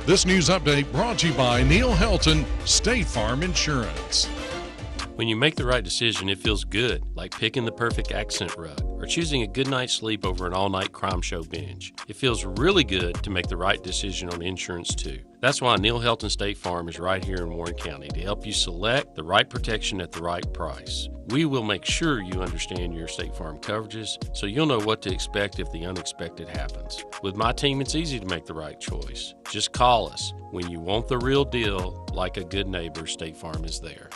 This news update brought to you by Neil Helton, State Farm Insurance. When you make the right decision, it feels good, like picking the perfect accent rug or choosing a good night's sleep over an all-night crime show binge. It feels really good to make the right decision on insurance, too. That's why Neil Helton State Farm is right here in Warren County to help you select the right protection at the right price. We will make sure you understand your State Farm coverages so you'll know what to expect if the unexpected happens. With my team, it's easy to make the right choice. Just call us. When you want the real deal, like a good neighbor, State Farm is there.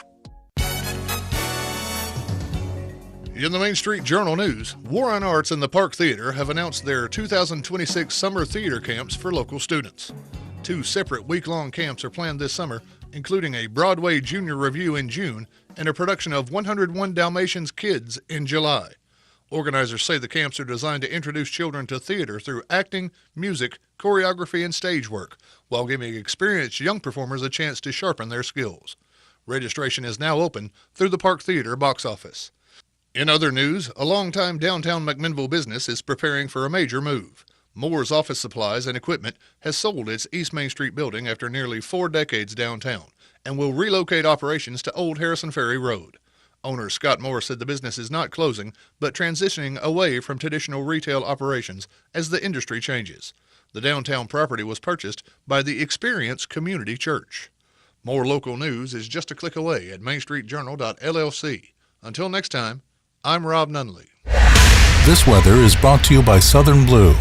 In the Main Street Journal News, Warren Arts and the Park Theater have announced their 2026 summer theater camps for local students. 2 separate week-long camps are planned this summer, including a Broadway Junior Review in June and a production of 101 Dalmatians Kids in July. Organizers say the camps are designed to introduce children to theater through acting, music, choreography, and stage work, while giving experienced young performers a chance to sharpen their skills. Registration is now open through the Park Theater box office. In other news, a longtime downtown McMinnville business is preparing for a major move. Moore's Office Supplies and Equipment has sold its East Main Street building after nearly 4 decades downtown and will relocate operations to Old Harrison Ferry Road. Owner Scott Moore said the business is not closing, but transitioning away from traditional retail operations as the industry changes. The downtown property was purchased by the Experience Community Church. More local news is just a click away at mainstreetjournal.llc. Until next time, I'm Rob Nunley. This weather is brought to you by Southern Blue.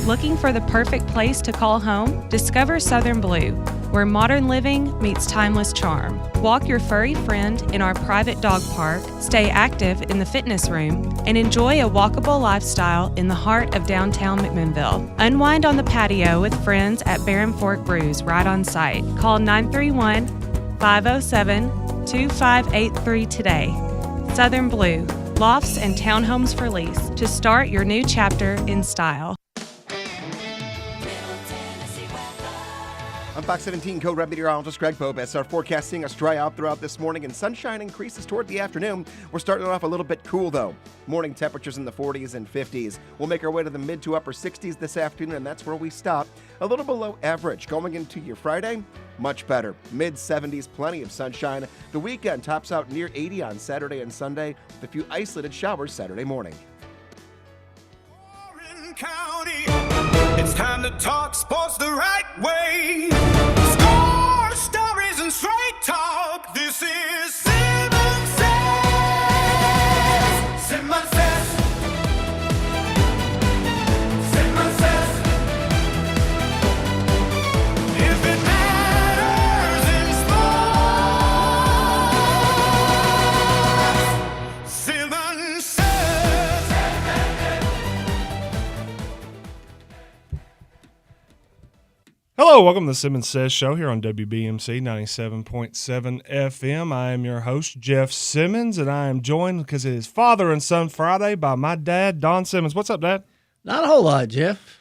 Looking for the perfect place to call home? Discover Southern Blue, where modern living meets timeless charm. Walk your furry friend in our private dog park, stay active in the fitness room, and enjoy a walkable lifestyle in the heart of downtown McMinnville. Unwind on the patio with friends at Barren Fork Brews right on site. Call 931-507-2583 today. Southern Blue, lofts and townhomes for lease to start your new chapter in style. I'm Fox 17 Code Red Meteorologist Greg Bobes. Our forecast seeing us dry out throughout this morning and sunshine increases toward the afternoon. We're starting off a little bit cool though. Morning temperatures in the 40s and 50s. We'll make our way to the mid to upper 60s this afternoon, and that's where we stop. A little below average. Going into your Friday, much better. Mid 70s, plenty of sunshine. The weekend tops out near 80 on Saturday and Sunday with a few isolated showers Saturday morning. Warren County, it's time to talk sports the right way. Score, stories, and straight talk. This is Simmons Says. Simmons Says. Simmons Says. If it matters in sports, Simmons Says. Hello, welcome to the Simmons Says Show here on WBMC 97.7 FM. I am your host, Jeff Simmons, and I am joined, because it is Father and Son Friday, by my dad, Don Simmons. What's up, Dad? Not a whole lot, Jeff.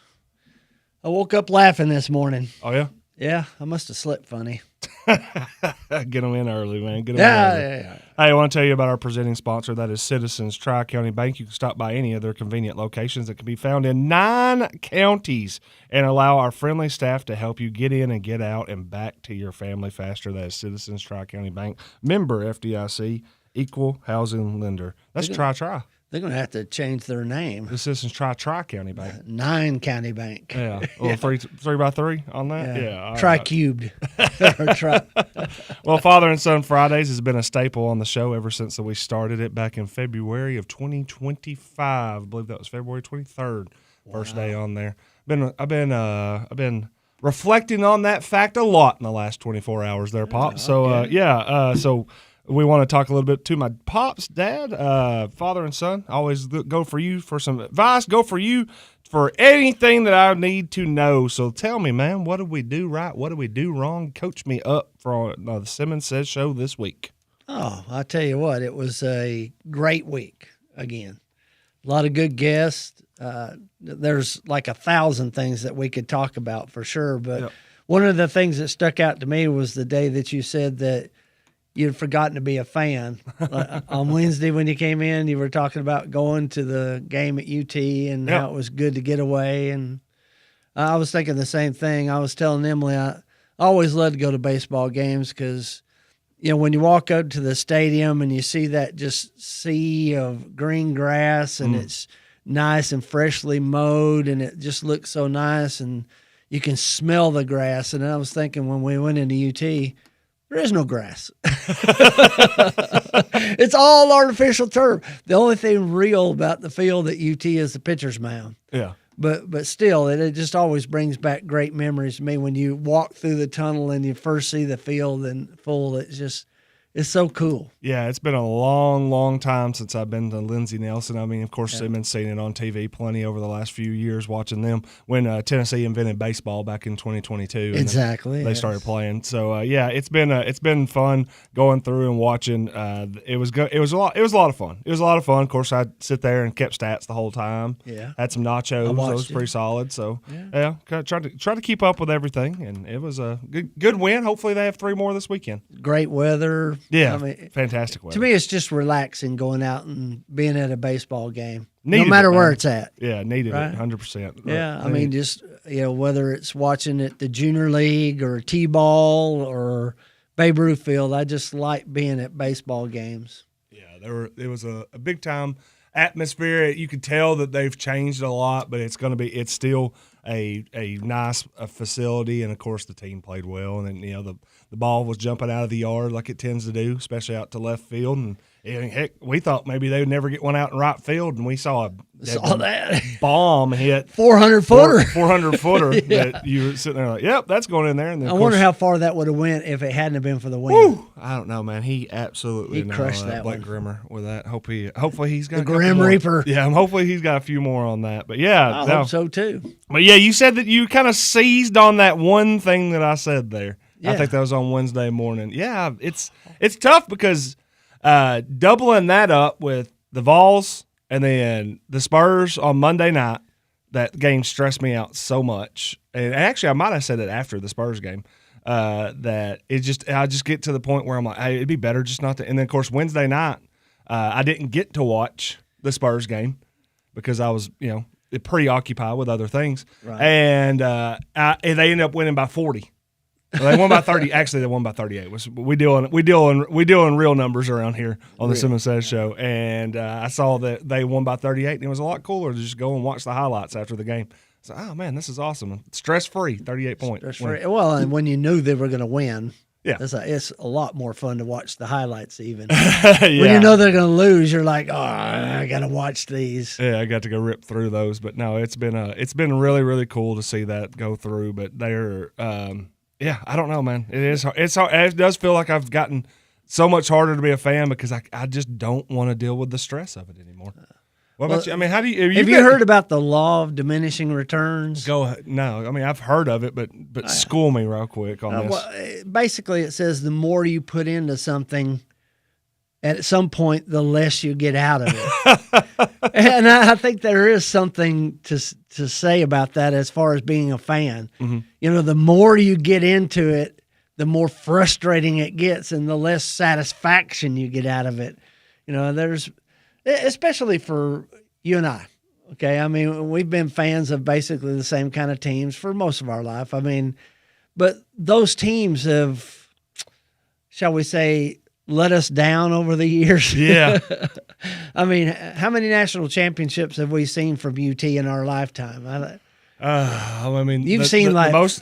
I woke up laughing this morning. Oh, yeah? Yeah, I must have slept funny. Get them in early, man. Get them in early. Yeah. Hey, I want to tell you about our presenting sponsor. That is Citizens Tri-County Bank. You can stop by any of their convenient locations that can be found in 9 counties and allow our friendly staff to help you get in and get out and back to your family faster. That is Citizens Tri-County Bank. Member FDIC, equal housing lender. That's Tri-Tri. They're going to have to change their name. The Citizens Tri-County Bank. 9 County Bank. Yeah. Well, 3 by 3 on that? Yeah. Tri-cubed. Well, Father and Son Fridays has been a staple on the show ever since we started it back in February of 2025. I believe that was February 23rd, first day on there. I've been reflecting on that fact a lot in the last 24 hours there, Pop. So, so we want to talk a little bit to my pops, Dad, father and son. Always go for you for some advice. Go for you for anything that I need to know. So tell me, man, what did we do right? What did we do wrong? Coach me up for the Simmons Says show this week. Oh, I tell you what, it was a great week again. A lot of good guests. There's like 1,000 things that we could talk about for sure. But one of the things that stuck out to me was the day that you said that you'd forgotten to be a fan. On Wednesday when you came in, you were talking about going to the game at UT and how it was good to get away. And I was thinking the same thing. I was telling Emily I always love to go to baseball games because, when you walk up to the stadium and you see that just sea of green grass and it's nice and freshly mowed and it just looks so nice and you can smell the grass. And I was thinking when we went into UT, there is no grass. It's all artificial turf. The only thing real about the field at UT is the pitcher's mound. Yeah. But still, it just always brings back great memories to me when you walk through the tunnel and you first see the field in full. It's so cool. Yeah, it's been a long, long time since I've been to Lindsey Nelson. I mean, of course, Simmons seen it on TV plenty over the last few years, watching them when Tennessee invented baseball back in 2022. Exactly. They started playing. So it's been fun going through and watching. It was a lot of fun. It was a lot of fun. Of course, I'd sit there and kept stats the whole time. Yeah. Had some nachos. That was pretty solid. So tried to keep up with everything, and it was a good win. Hopefully, they have 3 more this weekend. Great weather. Yeah, I mean, fantastic weather. To me, it's just relaxing going out and being at a baseball game, Needed no matter it, where it's at. Yeah, needed right? it 100%. Yeah, I mean, just whether it's watching at the junior league or T-ball or Babe Ruth Field, I just like being at baseball games. Yeah, it was a big time atmosphere. You could tell that they've changed a lot, but it's still a nice facility, and of course the team played well, and then the ball was jumping out of the yard like it tends to do, especially out to left field. And heck, we thought maybe they would never get one out in right field, and we saw that bomb hit 400-footer. 400-footer that you were sitting there like, yep, that's going in there. And then, I wonder how far that would have went if it hadn't have been for the wind. I don't know, man. He absolutely crushed that Blake one. Grimmer with that. Hopefully he's got The a couple Grim more. Reaper. Yeah, hopefully he's got a few more on that. But yeah, I hope so too. But yeah, you said that you kind of seized on that one thing that I said there. Yeah. I think that was on Wednesday morning. Yeah, it's tough because doubling that up with the Vols and then the Spurs on Monday night, that game stressed me out so much. And actually, I might have said it after the Spurs game. That I just get to the point where I'm like, hey, it'd be better just not to. And then of course Wednesday night, I didn't get to watch the Spurs game because I was preoccupied with other things, right. and they ended up winning by 40. Well, they won by 30. Actually, they won by 38. We deal in real numbers around here on the Simmons Says show, and I saw that they won by 38, and it was a lot cooler to just go and watch the highlights after the game. So, oh man, this is awesome. Stress-free, 38 points. Stress-free. Well, and when you knew they were going to win, yeah, it's a lot more fun to watch the highlights even. Yeah. When you know they're going to lose, you're like, oh, I got to watch these. Yeah, I got to go rip through those, but no, it's been really, really cool to see that go through. But they're yeah, I don't know, man. It's hard. It does feel like I've gotten so much harder to be a fan because I just don't want to deal with the stress of it anymore. What about you? I mean, how do you have you heard about the law of diminishing returns? Go ahead. No, I mean I've heard of it, but school me real quick on this. Well, basically, it says the more you put into something, at some point, the less you get out of it. And I think there is something to say about that as far as being a fan. Mm-hmm. The more you get into it, the more frustrating it gets and the less satisfaction you get out of it. There's, especially for you and I, okay? I mean, we've been fans of basically the same kind of teams for most of our life. I mean, but those teams have, shall we say, let us down over the years. Yeah. I mean, how many national championships have we seen from UT in our lifetime? I mean, you've seen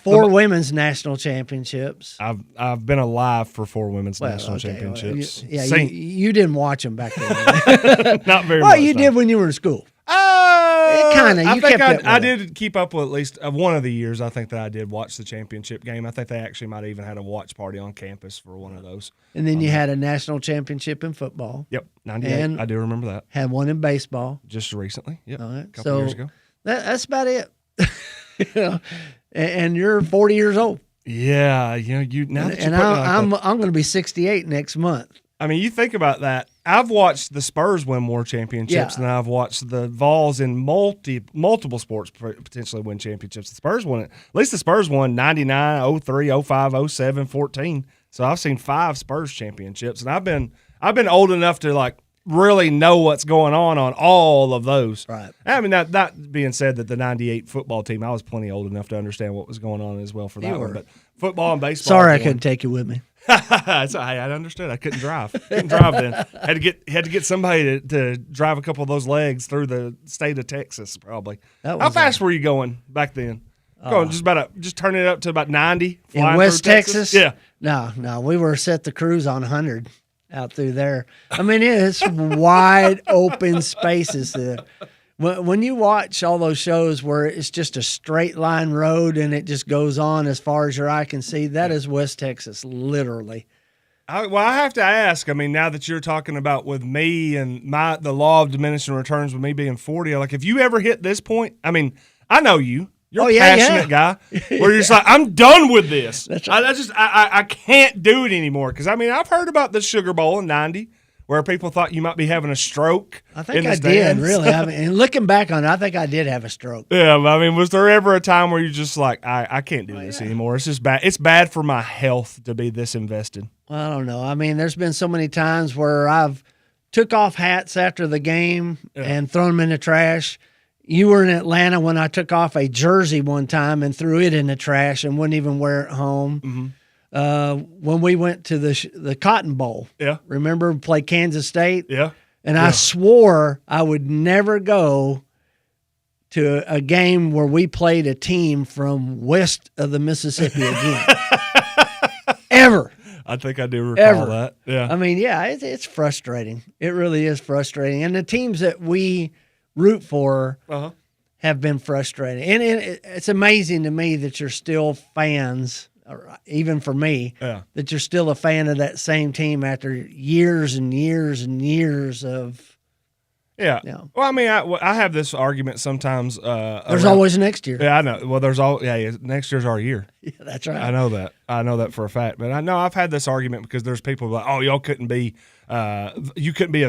four women's national championships. I've been alive for 4 women's national championships. You didn't watch them back then. Not very much. Well, you did when you were in school. I did keep up with at least one of the years. I think that I did watch the championship game. I think they actually might have even had a watch party on campus for one of those. And then you had a national championship in football. Yep, 98. And I do remember that. Had one in baseball. Just recently. Yep, all right. A couple years ago. That's about it. And you're 40 years old. Yeah, you now. And I'm going to be 68 next month. I mean, you think about that. I've watched the Spurs win more championships than I've watched the Vols in multiple sports potentially win championships. The Spurs won it. At least the Spurs won 99, 03, 05, 07, 14. So I've seen 5 Spurs championships, and I've been old enough to like really know what's going on all of those. Right. I mean, that being said, that the '98 football team, I was plenty old enough to understand what was going on as well for that one. But football and baseball. Sorry, I couldn't take you with me. I understood. I couldn't drive. Couldn't drive then. Had to get somebody to drive a couple of those legs through the state of Texas. Probably. How fast were you going back then? Going just turning it up to about 90 in West through Texas. Yeah. No, we were set to cruise on 100 out through there. I mean, it's wide open spaces there. When you watch all those shows where it's just a straight line road and it just goes on as far as your eye can see, that is West Texas, literally. I have to ask. I mean, now that you're talking about with me and the law of diminishing returns with me being 40, like, if you ever hit this point, I mean, I know you. You're a passionate guy. Where you're just like, I'm done with this. That's right. I can't do it anymore. Because, I mean, I've heard about the Sugar Bowl in '90 where people thought you might be having a stroke. I think I did, really. I mean, and looking back on it, I think I did have a stroke. Yeah, I mean, was there ever a time where you're just like, I can't do this anymore? It's just bad. It's bad for my health to be this invested. Well, I don't know. I mean, there's been so many times where I've took off hats after the game and thrown them in the trash. You were in Atlanta when I took off a jersey one time and threw it in the trash and wouldn't even wear it home. Mm-hmm. When we went to the Cotton Bowl, remember we played Kansas State? Yeah. And I swore I would never go to a game where we played a team from west of the Mississippi again. Ever. I think I do recall that. Yeah. I mean, it's frustrating. It really is frustrating. And the teams that we root for have been frustrating. And it's amazing to me that you're still fans, even for me, that you're still a fan of that same team after years and years and years of. Yeah. Well, I mean, I have this argument sometimes. There's always next year. Yeah, I know. Well, next year's our year. Yeah, that's right. I know that. I know that for a fact. But I know I've had this argument because there's people like, oh, y'all couldn't be a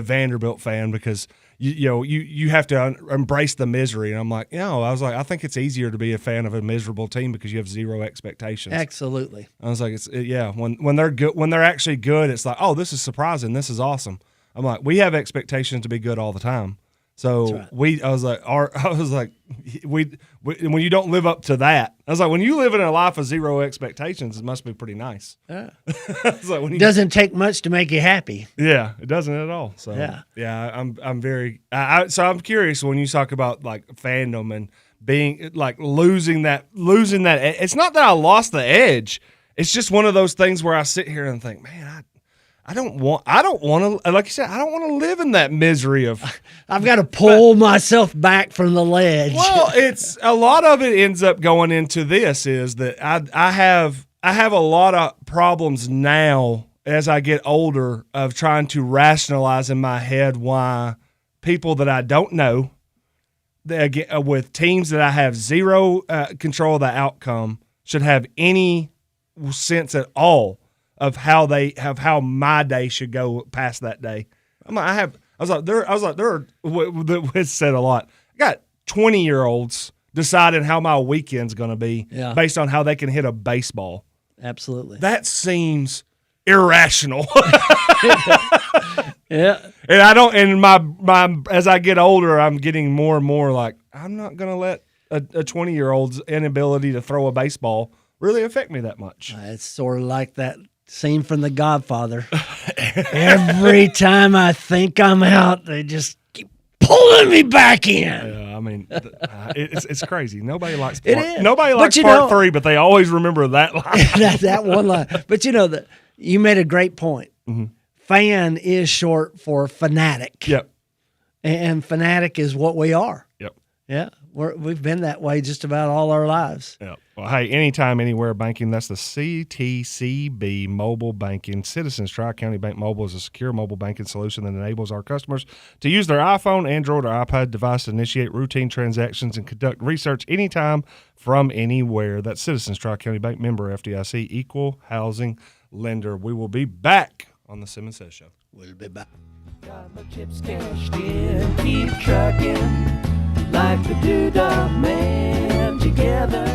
Vanderbilt fan because you have to embrace the misery. And I'm like, I think it's easier to be a fan of a miserable team because you have zero expectations. Absolutely. I was like, when they're good, when they're actually good, it's like, oh, this is surprising. This is awesome. I'm like, we have expectations to be good all the time. So when you don't live up to that, I was like, when you live in a life of zero expectations, it must be pretty nice. Yeah. It doesn't take much to make you happy. Yeah, it doesn't at all. So I'm very. So I'm curious when you talk about like fandom and being like losing that. It's not that I lost the edge. It's just one of those things where I sit here and think, man, I don't want to, like you said, I don't want to live in that misery of. I've got to pull myself back from the ledge. Well, it's a lot of it ends up going into this is that I have a lot of problems now as I get older of trying to rationalize in my head why people that I don't know, with teams that I have zero control of the outcome, should have any sense at all of how my day should go past that day. It's said a lot. I got 20-year-olds deciding how my weekend's going to be based on how they can hit a baseball. Absolutely. That seems irrational. Yeah. And I don't. And my as I get older, I'm getting more and more like I'm not going to let a 20-year-old's inability to throw a baseball really affect me that much. It's sort of like that scene from The Godfather. Every time I think I'm out, they just keep pulling me back in. Yeah, I mean, it's crazy. Nobody likes part 3, but they always remember that line. that one line. But you made a great point. Mm-hmm. Fan is short for fanatic. Yep. And fanatic is what we are. Yep. Yeah. We've been that way just about all our lives. Yeah. Well, hey, anytime, anywhere banking, that's the CTCB mobile banking. Citizens Tri-County Bank Mobile is a secure mobile banking solution that enables our customers to use their iPhone, Android, or iPad device to initiate routine transactions and conduct research anytime from anywhere. That's Citizens Tri-County Bank, member FDIC, equal housing lender. We will be back on the Simmons Says Show. We'll be back. Got my chips cashed in, keep trucking. Like the Doodah Man together.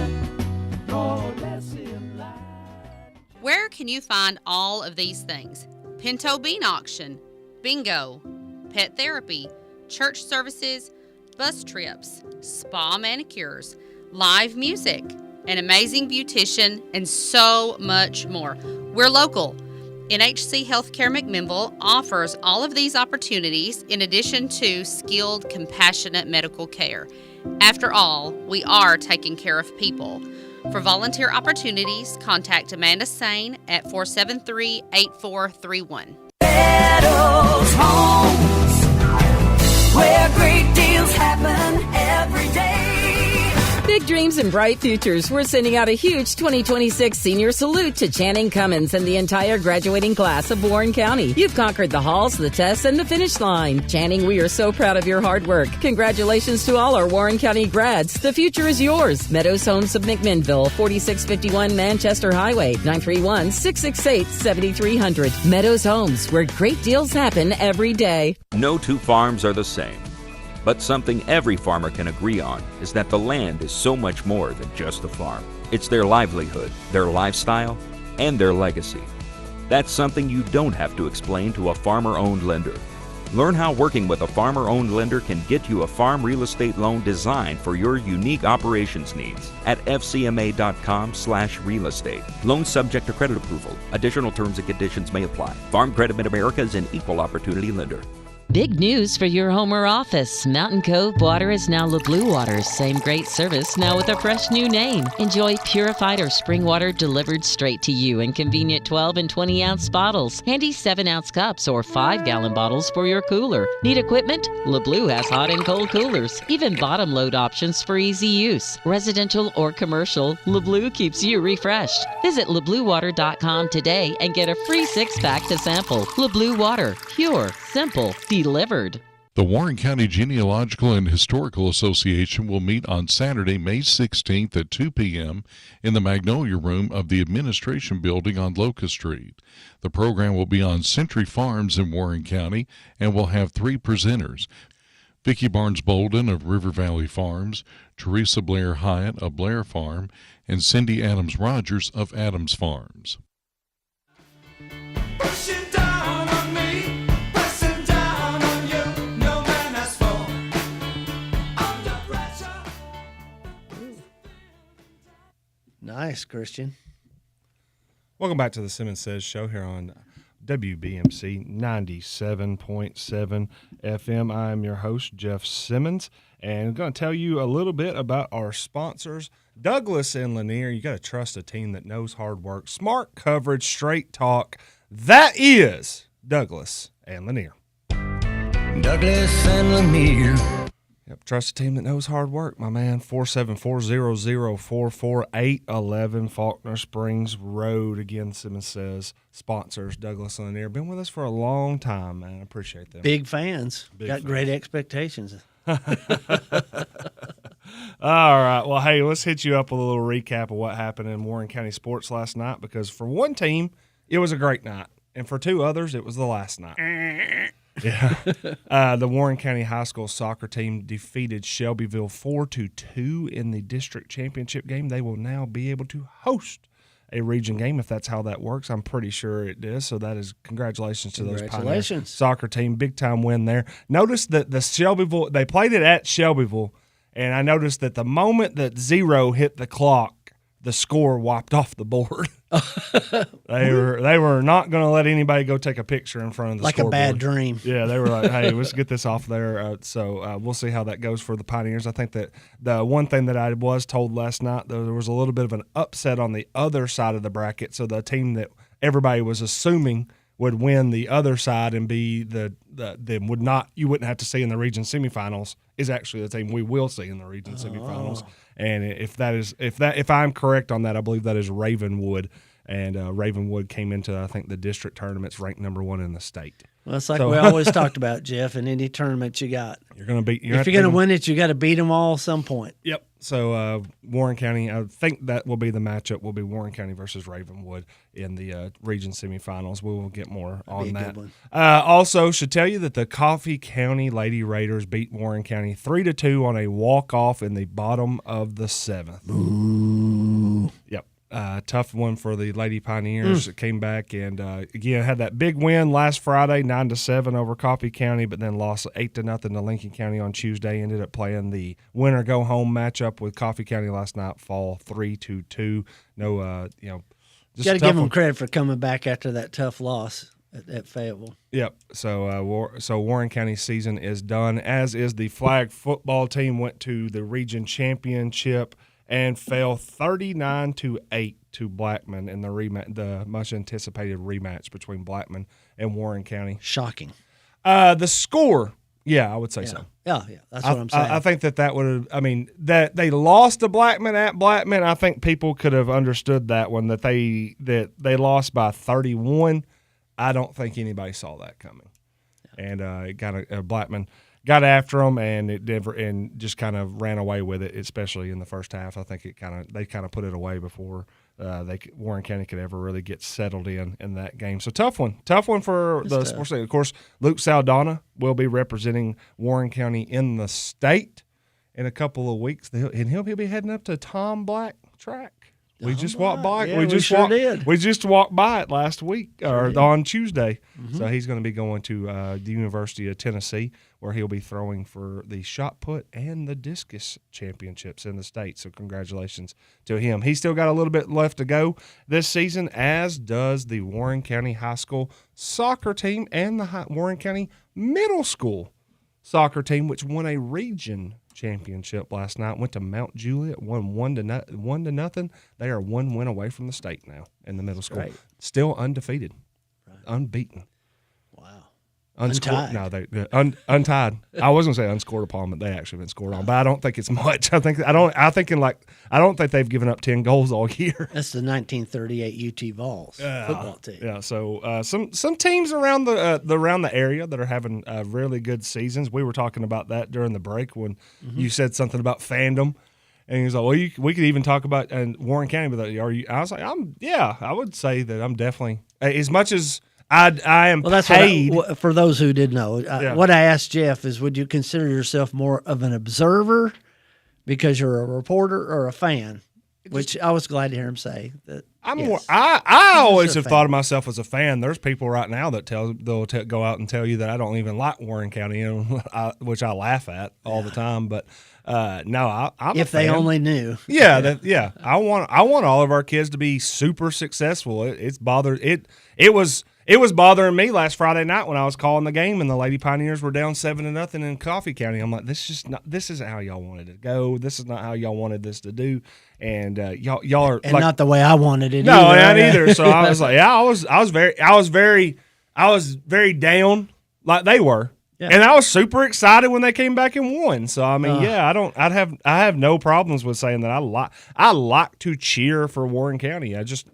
Oh, that's in line. Where can you find all of these things? Pinto Bean Auction, Bingo, pet therapy, church services, bus trips, spa manicures, live music, an amazing beautician, and so much more. We're local. NHC Healthcare McMinnville offers all of these opportunities in addition to skilled, compassionate medical care. After all, we are taking care of people. For volunteer opportunities, contact Amanda Sane at 473-8431. Meadows Homes, where great deals happen every day. Big dreams and bright futures. We're sending out a huge 2026 senior salute to Channing Cummins and the entire graduating class of Warren County. You've conquered the halls, the tests, and the finish line. Channing, we are so proud of your hard work. Congratulations to all our Warren County grads. The future is yours. Meadows Homes of McMinnville, 4651 Manchester Highway, 931-668-7300. Meadows Homes, where great deals happen every day. No two farms are the same. But something every farmer can agree on is that the land is so much more than just a farm. It's their livelihood, their lifestyle, and their legacy. That's something you don't have to explain to a farmer-owned lender. Learn how working with a farmer-owned lender can get you a farm real estate loan designed for your unique operations needs at fcma.com/real estate. Loan subject to credit approval. Additional terms and conditions may apply. Farm Credit Mid-America is an equal opportunity lender. Big news for your home or office. Mountain Cove Water is now LeBlue Water. Same great service, now with a fresh new name. Enjoy purified or spring water delivered straight to you in convenient 12 and 20-ounce bottles. Handy 7-ounce cups or 5-gallon bottles for your cooler. Need equipment? LeBlue has hot and cold coolers. Even bottom load options for easy use. Residential or commercial, LeBlue keeps you refreshed. Visit LeBlueWater.com today and get a free 6-pack to sample. LeBlue Water. Pure. Simple. Delivered. The Warren County Genealogical and Historical Association will meet on Saturday, May 16th at 2 p.m. in the Magnolia Room of the Administration Building on Locust Street. The program will be on Century Farms in Warren County and will have 3 presenters: Vicki Barnes-Bolden of River Valley Farms, Teresa Blair Hyatt of Blair Farm, and Cindy Adams Rogers of Adams Farms. Nice, Christian. Welcome back to the Simmons Says show here on WBMC 97.7 FM. I am your host, Jeff Simmons, and I'm going to tell you a little bit about our sponsors. Douglas and Lanier, you got to trust a team that knows hard work, smart coverage, straight talk. That is Douglas and Lanier. Douglas and Lanier. Yep, trust a team that knows hard work, my man. 474-0044-811 Faulkner Springs Road. Again, Simmons Says sponsors Douglas and Lanier. Been with us for a long time, man. I appreciate them. Big fans. Got great expectations. All right. Well, hey, let's hit you up with a little recap of what happened in Warren County sports last night, because for one team, it was a great night, and for 2 others, it was the last night. Yeah. The Warren County High School soccer team defeated Shelbyville 4-2 in the district championship game. They will now be able to host a region game if that's how that works. I'm pretty sure it is. So that is congratulations to those Pioneer soccer team. Big time win there. Notice that the Shelbyville, they played it at Shelbyville, and I noticed that the moment that 0 hit the clock, the score wiped off the board. They were not going to let anybody go take a picture in front of the scoreboard. Like a bad dream. Yeah, they were like, hey, let's get this off there. So we'll see how that goes for the Pioneers. I think that the one thing that I was told last night, there was a little bit of an upset on the other side of the bracket. So the team that everybody was assuming would win the other side and be you wouldn't have to see in the region semifinals is actually the team we will see in the region semifinals. And if I'm correct on that, I believe that is Ravenwood. And Ravenwood came into, I think, the district tournaments ranked number 1 in the state. Well, it's like we always talked about, Jeff. In any tournament you got, you're going to beat. If you're going to win it, you got to beat them all at some point. Yep. So Warren County, I think that will be the matchup. Will be Warren County versus Ravenwood in the region semifinals. We will get more on that. Also, should tell you that the Coffee County Lady Raiders beat Warren County 3-2 on a walk-off in the bottom of the 7th. Ooh. Yep. Tough one for the Lady Pioneers. It came back and again had that big win last Friday, 9-7 over Coffee County, but then lost 8-0 to Lincoln County on Tuesday. Ended up playing the winner go home matchup with Coffee County last night, fall 3-2. No, just got to give them credit for coming back after that tough loss at Fayetteville. Yep. So Warren County's season is done, as is the flag football team. Went to the region championship and fell 39-8 to Blackman in the much anticipated rematch between Blackman and Warren County. Shocking. The score, I would say so. Yeah, that's what I'm saying. I think that would have. I mean, that they lost to Blackman at Blackman. I think people could have understood that one, that they lost by 31. I don't think anybody saw that coming, and it kind of Blackman got after them, and it never, and just kind of ran away with it, especially in the first half. I think they kind of put it away before Warren County could ever really get settled in that game. So tough one for the sports league. Of course, Luke Saldana will be representing Warren County in the state in a couple of weeks, and he'll be heading up to Tom Black track. We just walked by. Yeah, we did. We just walked by it last week or on Tuesday. Mm-hmm. So he's going to be going to the University of Tennessee, where he'll be throwing for the shot put and the discus championships in the state. So congratulations to him. He's still got a little bit left to go this season, as does the Warren County High School soccer team and the Warren County Middle School soccer team, which won a region championship last night. Went to Mount Juliet, won 1-0. They are one win away from the state now in the middle school. Right. Still undefeated, unbeaten. Wow. Untied. No, they untied. I was gonna say unscored upon, but they actually been scored on. But I don't think it's much. I don't think they've given up 10 goals all year. That's the 1938 UT Vols football team. Yeah. So some teams around the area that are having really good seasons. We were talking about that during the break when you said something about fandom, and he was like, "Well, we could even talk about Warren County." But are you? I was like, I would say that I'm definitely, as much as I am paid. For those who didn't know, what I asked Jeff is, would you consider yourself more of an observer because you're a reporter, or a fan? Which I was glad to hear him say that. I always have thought of myself as a fan. There's people right now that they'll go out and tell you that I don't even like Warren County, which I laugh at all the time. But no, I'm if a fan. They only knew. Yeah. I want all of our kids to be super successful. It was bothering me last Friday night when I was calling the game and the Lady Pioneers were down 7-0 in Coffee County. I'm like, this isn't how y'all wanted it to go. This is not how y'all wanted this to do. And y'all are and not the way I wanted it. No, not either. So I was like, I was very down like they were. Yeah. And I was super excited when they came back and won. So I mean, I have no problems with saying that I like to cheer for Warren County. I just,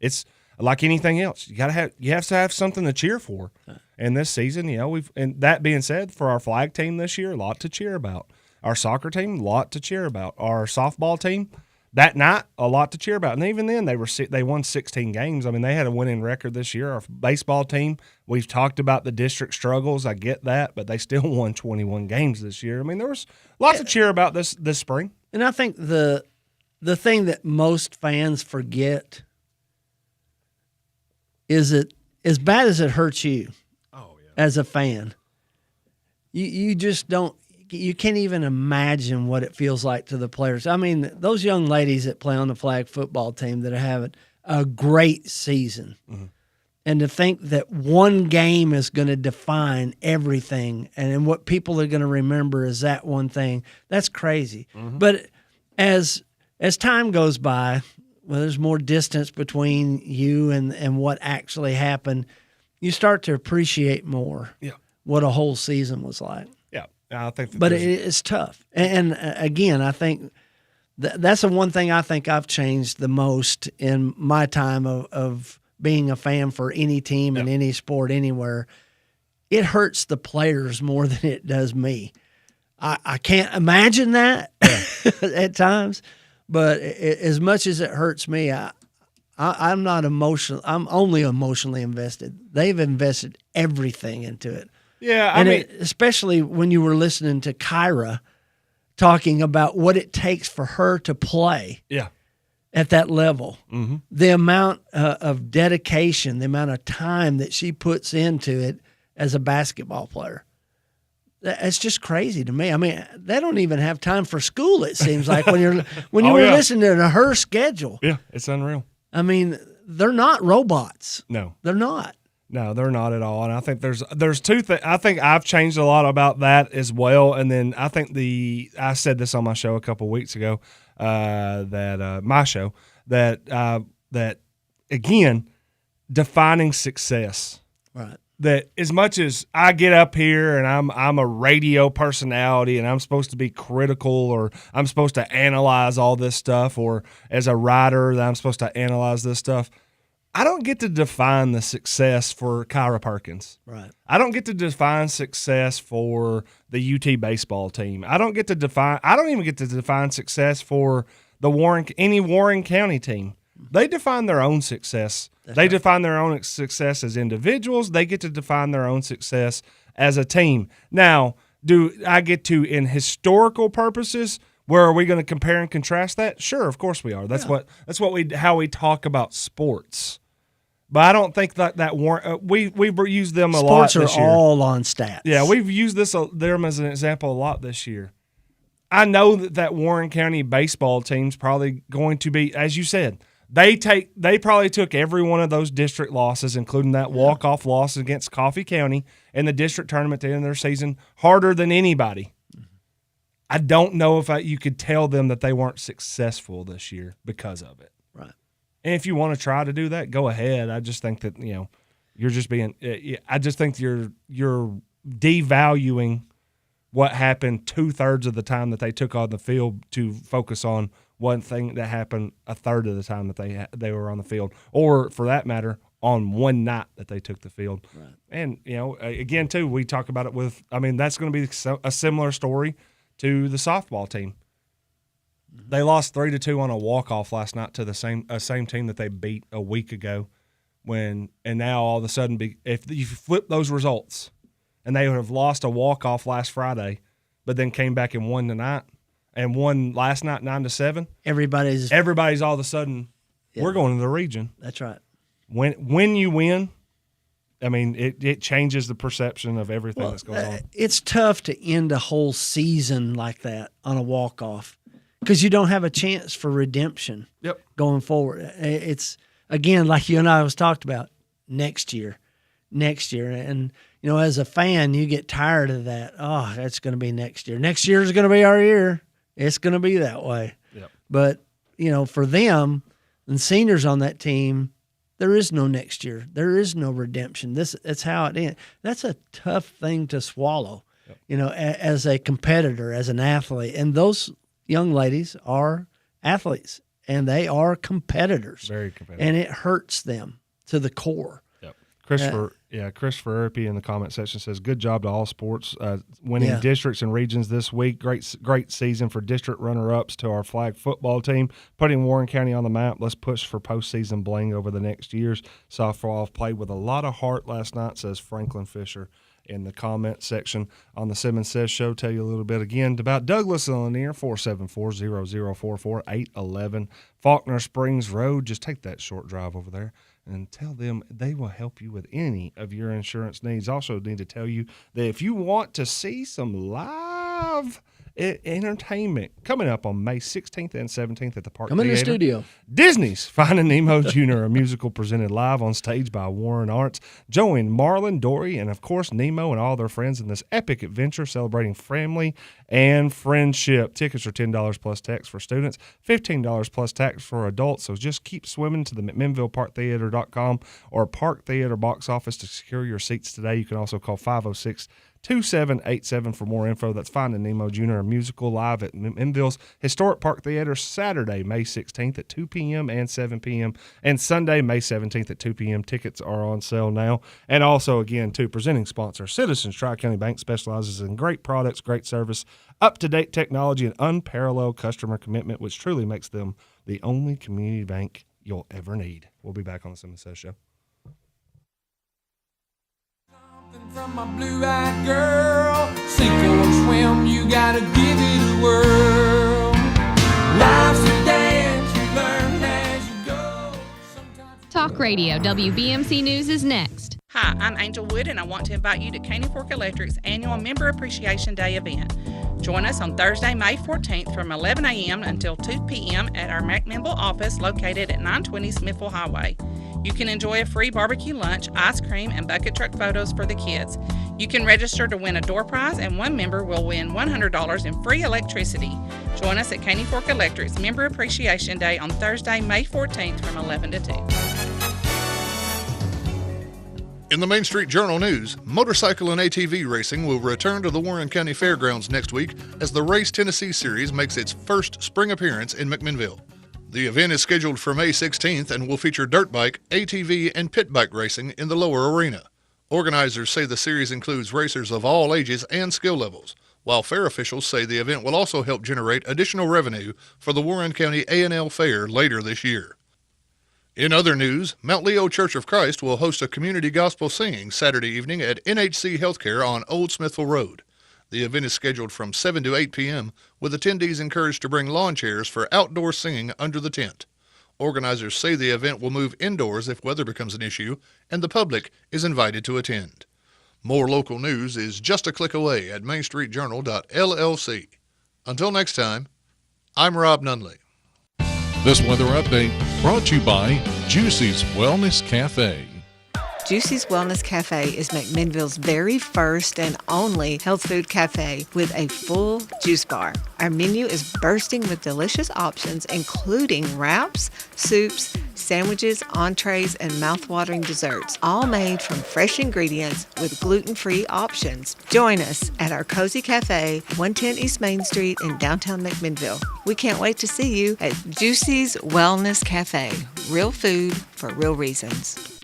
it's like anything else. You have to have something to cheer for. And this season, and that being said, for our flag team this year, a lot to cheer about. Our soccer team, a lot to cheer about. Our softball team, that night, a lot to cheer about. And even then, they won 16 games. I mean, they had a winning record this year. Our baseball team, we've talked about the district struggles. I get that, but they still won 21 games this year. I mean, there was lots to cheer about this spring. And I think the thing that most fans forget is that as bad as it hurts you as a fan, you just don't. You can't even imagine what it feels like to the players. I mean, those young ladies that play on the flag football team that are having a great season. Mm-hmm. And to think that one game is going to define everything and what people are going to remember is that one thing, that's crazy. Mm-hmm. But as time goes by, there's more distance between you and what actually happened, you start to appreciate more what a whole season was like. I think but it's tough. And again, I think that's the one thing I think I've changed the most in my time of being a fan for any team in any sport anywhere. It hurts the players more than it does me. I can't imagine that at times, but as much as it hurts me, I'm not emotional. I'm only emotionally invested. They've invested everything into it. Yeah, I mean, especially when you were listening to Kyra talking about what it takes for her to play. Yeah. at that level. Mm-hmm. The amount of dedication, the amount of time that she puts into it as a basketball player. It's just crazy to me. I mean, they don't even have time for school, it seems like, when you were listening to her schedule. Yeah, it's unreal. I mean, they're not robots. No. They're not. No, they're not at all. And I think there's two things. I think I've changed a lot about that as well. And then I think I said this on my show a couple of weeks ago, my show, that again, defining success. Right. That as much as I get up here and I'm a radio personality and I'm supposed to be critical, or I'm supposed to analyze all this stuff, or as a writer that I'm supposed to analyze this stuff, I don't get to define the success for Kyra Perkins. Right. I don't get to define success for the UT baseball team. I don't even get to define success for any Warren County team. They define their own success. Define their own success as individuals. They get to define their own success as a team. Now, do I get to, in historical purposes, where are we going to compare and contrast that? Sure, of course we are. That's how we talk about sports. But I don't think that we've used them a lot this year. Sports are all on stats. Yeah, we've used them as an example a lot this year. I know that Warren County baseball team's probably going to be, as you said, they probably took every one of those district losses, including that walk-off loss against Coffee County in the district tournament at the end of their season, harder than anybody. I don't know if you could tell them that they weren't successful this year because of it. Right. And if you want to try to do that, go ahead. I just think that, you're just being – I just think you're devaluing what happened 2/3 of the time that they took on the field to focus on one thing that happened 1/3 of the time that they were on the field, or for that matter, on one night that they took the field. Right. And, again, too, we talk about it that's going to be a similar story to the softball team. They lost 3-2 on a walk-off last night to the same team that they beat a week ago. And now all of a sudden, if you flip those results, and they would have lost a walk-off last Friday, but then came back and won tonight, and won last night 9-7. Everybody's all of a sudden, we're going to the region. That's right. When you win, I mean, it changes the perception of everything that's going on. It's tough to end a whole season like that on a walk-off because you don't have a chance for redemption going forward. It's, again, like you and I was talked about, next year. And, as a fan, you get tired of that. Oh, that's going to be next year. Next year is going to be our year. It's going to be that way. Yep. But, for them and seniors on that team, there is no next year. There is no redemption. That's how it ends. That's a tough thing to swallow, as a competitor, as an athlete. And those young ladies are athletes, and they are competitors. Very competitive. And it hurts them to the core. Christopher Erpy in the comment section says, good job to all sports, winning districts and regions this week. Great season for district runner-ups to our flag football team, putting Warren County on the map. Let's push for postseason bling over the next years. Softball played with a lot of heart last night, says Franklin Fisher in the comment section on the Simmons Says show. Tell you a little bit again about Douglas and Lanier, 474-0044, 811 Faulkner Springs Road. Just take that short drive over there and tell them they will help you with any of your insurance needs. Also need to tell you that if you want to see some live entertainment coming up on May 16th and 17th at the Park Come in the Theater. studio. Disney's Finding Nemo Jr., a musical presented live on stage by Warren Arts. Join Marlon, Dory, and of course Nemo and all their friends in this epic adventure celebrating family and friendship. Tickets are $10 plus tax for students, $15 plus tax for adults. So just keep swimming to the McMinnvilleParkTheater.com or Park Theater box office to secure your seats today. You can also call 506-2787 for more info. That's Finding Nemo Jr., a musical live at McMinnville's Historic Park Theater Saturday, May 16th at 2 p.m. and 7 p.m. and Sunday, May 17th at 2 p.m. Tickets are on sale now. And also, again, presenting sponsor, Citizens Tri-County Bank specializes in great products, great service, up-to-date technology, and unparalleled customer commitment, which truly makes them the only community bank you'll ever need. We'll be back on the Simmons Says show. From my blue-eyed girl, sink or swim, you gotta give it a whirl. Life's a dance, you learn Radio. WBMC News is next. Hi, I'm Angel Wood, and I want to invite you to Caney Fork Electric's annual Member Appreciation Day event. Join us on Thursday, May 14th from 11 a.m. until 2 p.m. at our McMinnville office located at 920 Smithville Highway. You can enjoy a free barbecue lunch, ice cream, and bucket truck photos for the kids. You can register to win a door prize, and one member will win $100 in free electricity. Join us at Caney Fork Electric's Member Appreciation Day on Thursday, May 14th from 11 to 2. In the Main Street Journal news, motorcycle and ATV racing will return to the Warren County Fairgrounds next week as the Race Tennessee Series makes its first spring appearance in McMinnville. The event is scheduled for May 16th and will feature dirt bike, ATV, and pit bike racing in the lower arena. Organizers say the series includes racers of all ages and skill levels, while fair officials say the event will also help generate additional revenue for the Warren County A&L Fair later this year. In other news, Mount Leo Church of Christ will host a community gospel singing Saturday evening at NHC Healthcare on Old Smithville Road. The event is scheduled from 7 to 8 p.m., with attendees encouraged to bring lawn chairs for outdoor singing under the tent. Organizers say the event will move indoors if weather becomes an issue, and the public is invited to attend. More local news is just a click away at mainstreetjournal.llc. Until next time, I'm Rob Nunley. This weather update brought to you by Juicy's Wellness Cafe. Juicy's Wellness Cafe is McMinnville's very first and only health food cafe with a full juice bar. Our menu is bursting with delicious options, including wraps, soups, sandwiches, entrees, and mouth-watering desserts, all made from fresh ingredients with gluten-free options. Join us at our cozy cafe, 110 East Main Street in downtown McMinnville. We can't wait to see you at Juicy's Wellness Cafe. Real food for real reasons.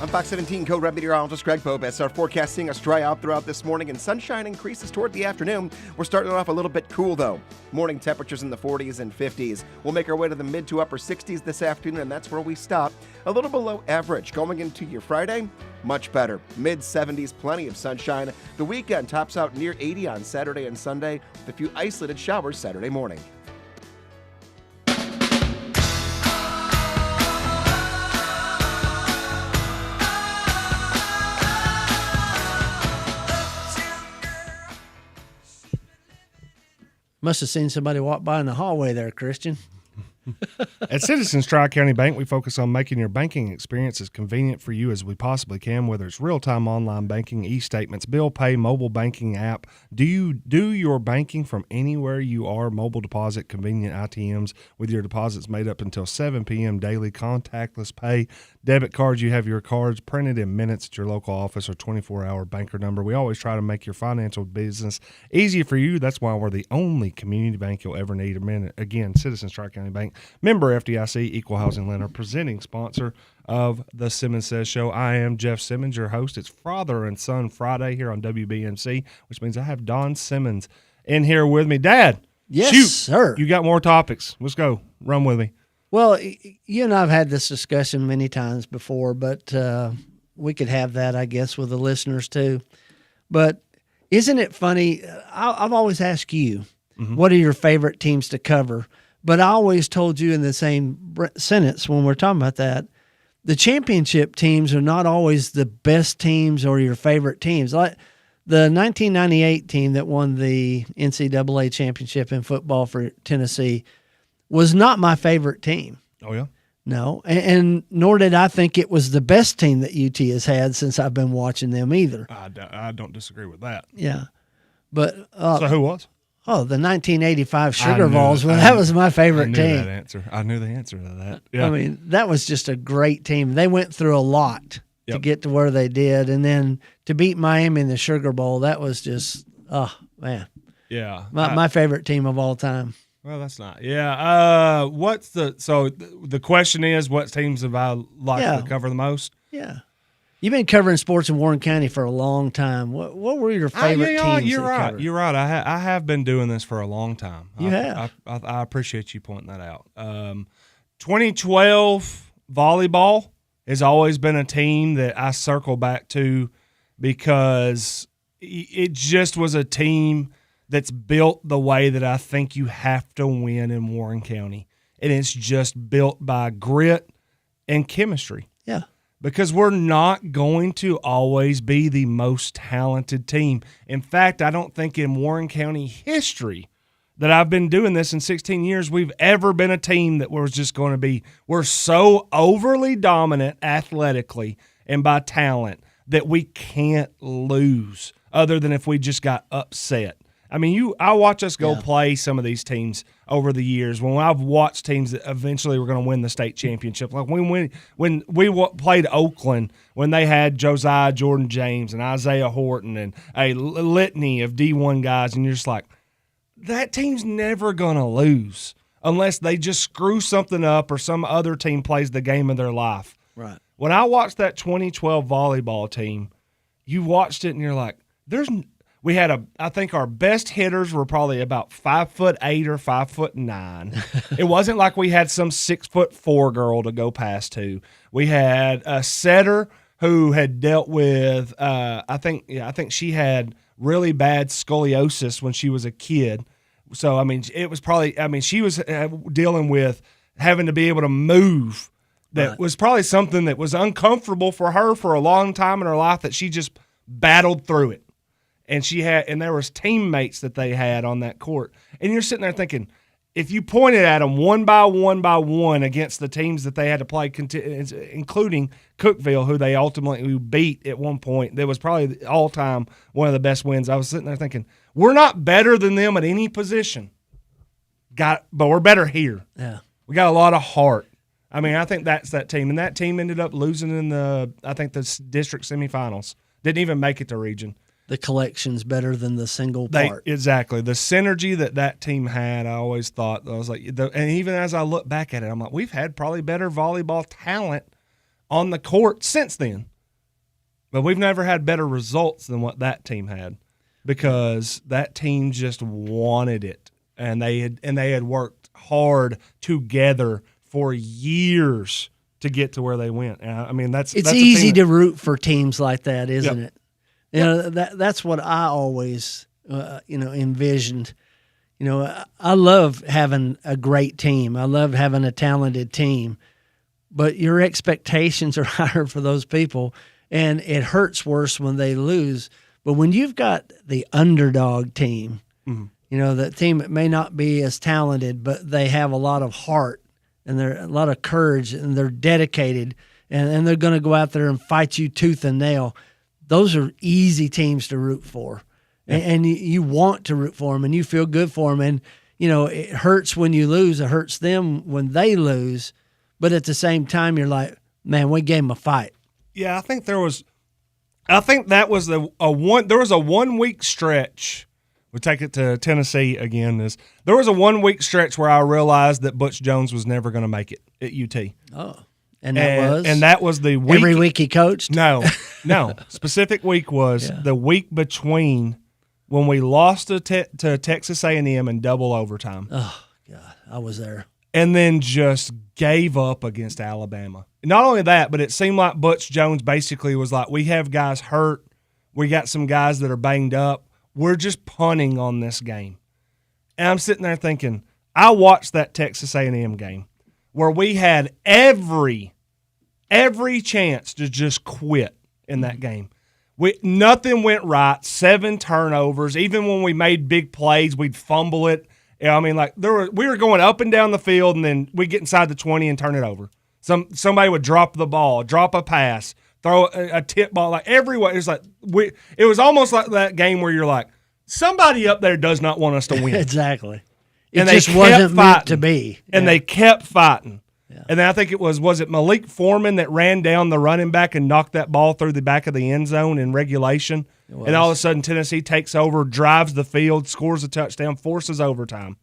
I'm Fox 17 Code Red Meteorologist Greg Bobes. Our forecast seeing us dry out throughout this morning and sunshine increases toward the afternoon. We're starting off a little bit cool though. Morning temperatures in the 40s and 50s. We'll make our way to the mid to upper 60s this afternoon, and that's where we stop. A little below average. Going into your Friday, much better. Mid 70s, plenty of sunshine. The weekend tops out near 80 on Saturday and Sunday with a few isolated showers Saturday morning. Must have seen somebody walk by in the hallway there, Christian. At Citizens Tri-County Bank, we focus on making your banking experience as convenient for you as we possibly can, whether it's real-time online banking, e-statements, bill pay, mobile banking app. Do you do your banking from anywhere you are? Mobile deposit, convenient ITMs with your deposits made up until 7 p.m. daily, contactless pay, debit cards. You have your cards printed in minutes at your local office or 24-hour banker number. We always try to make your financial business easy for you. That's why we're the only community bank you'll ever need. Again, Citizens Tri-County Bank. Member FDIC, Equal Housing Lender, presenting sponsor of the Simmons Says Show. I am Jeff Simmons, your host. It's Father and Son Friday here on WBMC, which means I have Don Simmons in here with me. Dad, yes, shoot, sir. You got more topics. Let's go. Run with me. Well, you and I have had this discussion many times before, but we could have that, I guess, with the listeners too. But isn't it funny? I've always asked you, what are your favorite teams to cover? But I always told you in the same sentence when we're talking about that, the championship teams are not always the best teams or your favorite teams. Like the 1998 team that won the NCAA championship in football for Tennessee was not my favorite team. Oh, yeah? No, and nor did I think it was the best team that UT has had since I've been watching them either. I don't disagree with that. Yeah. But so who was? Oh, the 1985 Sugar Vols. Well, that was my favorite team. That answer. I knew the answer to that. Yeah. I mean, that was just a great team. They went through a lot to get to where they did, and then to beat Miami in the Sugar Bowl, that was just, oh, man. Yeah. My favorite team of all time. Well, that's not. Yeah. So the question is, what teams have I liked to cover the most? Yeah. You've been covering sports in Warren County for a long time. What were your favorite teams? You're right. You're right. I have been doing this for a long time. You have. I appreciate you pointing that out. 2012 volleyball has always been a team that I circle back to because it just was a team that's built the way that I think you have to win in Warren County. and it's just built by grit and chemistry. Yeah. Because we're not going to always be the most talented team. In fact, I don't think in Warren County history that I've been doing this in 16 years, we've ever been a team that was just going to be, we're so overly dominant athletically and by talent that we can't lose other than if we just got upset. I mean, I watch us go play some of these teams over the years. When I've watched teams that eventually were going to win the state championship, like when we played Oakland, when they had Josiah Jordan James and Isaiah Horton and a litany of D1 guys, and you're just like, that team's never going to lose unless they just screw something up or some other team plays the game of their life. Right. When I watched that 2012 volleyball team, you watched it and you're like, we had I think our best hitters were probably about 5'8" or 5'9". It wasn't like we had some 6'4" girl to go past to. We had a setter who had dealt with, I think she had really bad scoliosis when she was a kid. So, I mean, it was probably, she was dealing with having to be able to move. That was probably something that was uncomfortable for her for a long time in her life that she just battled through it. And there was teammates that they had on that court. And you're sitting there thinking, if you pointed at them one by one against the teams that they had to play, including Cookeville, who they ultimately beat at one point, that was probably all-time one of the best wins. I was sitting there thinking, we're not better than them at any position, but we're better here. Yeah, we got a lot of heart. I mean, I think that's that team, and that team ended up losing in the district semifinals. Didn't even make it to region. The collection's better than the single part. Exactly. The synergy that team had, I always thought, I was like, and even as I look back at it, I'm like, we've had probably better volleyball talent on the court since then. But we've never had better results than what that team had because that team just wanted it. And they had worked hard together for years to get to where they went. And I mean, that's easy to root for teams like that, isn't it? You know, that's what I always, envisioned. You know, I love having a great team. I love having a talented team. But your expectations are higher for those people, and it hurts worse when they lose. But when you've got the underdog team, that team that may not be as talented, but they have a lot of heart and they're a lot of courage and they're dedicated and they're going to go out there and fight you tooth and nail. Those are easy teams to root for, and you want to root for them, and you feel good for them. And, it hurts when you lose. It hurts them when they lose. But at the same time, you're like, man, we gave them a fight. Yeah, I think that was there was a 1 week stretch. We'll take it to Tennessee again. There was a 1 week stretch where I realized that Butch Jones was never going to make it at UT. Oh. And that was the week. Every week he coached? No. Specific week was the week between when we lost to Texas A&M in double overtime. Oh, God. I was there. And then just gave up against Alabama. Not only that, but it seemed like Butch Jones basically was like, we have guys hurt. We got some guys that are banged up. We're just punting on this game. And I'm sitting there thinking, I watched that Texas A&M game where we had every chance to just quit in that game. Nothing went right, 7 turnovers. Even when we made big plays, we'd fumble it. I mean, like we were going up and down the field, and then we'd get inside the 20 and turn it over. Somebody would drop the ball, drop a pass, throw a tip ball, like everywhere. It was almost like that game where you're like, somebody up there does not want us to win. Exactly. It just wasn't meant to be. And they kept fighting. Yeah. And then I think was it Malik Foreman that ran down the running back and knocked that ball through the back of the end zone in regulation? And all of a sudden Tennessee takes over, drives the field, scores a touchdown, forces overtime,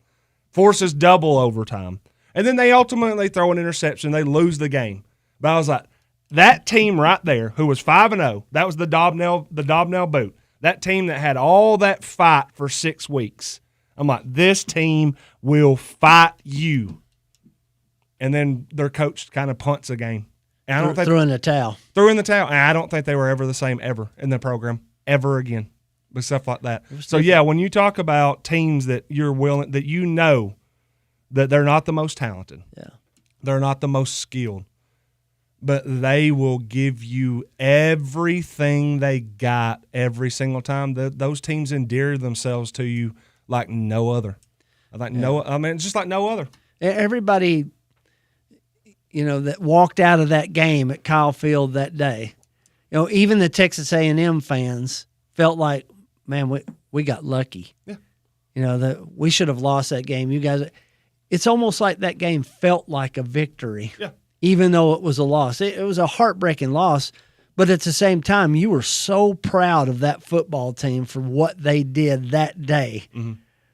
forces double overtime. And then they ultimately throw an interception. They lose the game. But I was like, that team right there who was 5-0, that was the Dobnell boot, that team that had all that fight for 6 weeks. I'm like, this team will fight you. And then their coach kind of punts a game. And I don't think threw in the towel. And I don't think they were ever the same ever in the program, ever again, with stuff like that. So, yeah, when you talk about teams that you're willing, that that they're not the most talented. Yeah. They're not the most skilled. But they will give you everything they got every single time. Those teams endear themselves to you like no other. It's just like no other. Everybody, that walked out of that game at Kyle Field that day, even the Texas A&M fans felt like, man, we got lucky. Yeah. That we should have lost that game. You guys, it's almost like that game felt like a victory. Yeah. Even though it was a loss. It was a heartbreaking loss, but at the same time, you were so proud of that football team for what they did that day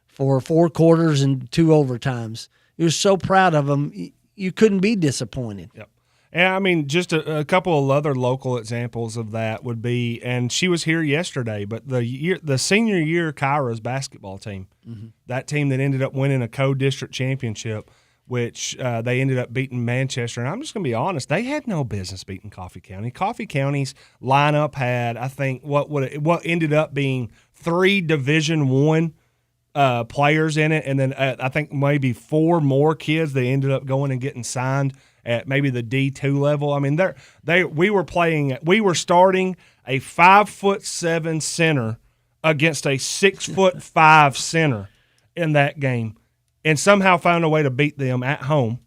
for 4 quarters and 2 overtimes. You were so proud of them, you couldn't be disappointed. Yep. And, just a couple of other local examples of that would be, and she was here yesterday, but the senior year Kyra's basketball team, that team that ended up winning a co-district championship, which they ended up beating Manchester. And I'm just going to be honest, they had no business beating Coffee County. Coffee County's lineup had, I think, what ended up being 3 Division I players in it, and then I think maybe 4 more kids they ended up going and getting signed at maybe the D2 level. I mean, we were starting a 5'7" center against a 6'5" center in that game, and somehow found a way to beat them at home.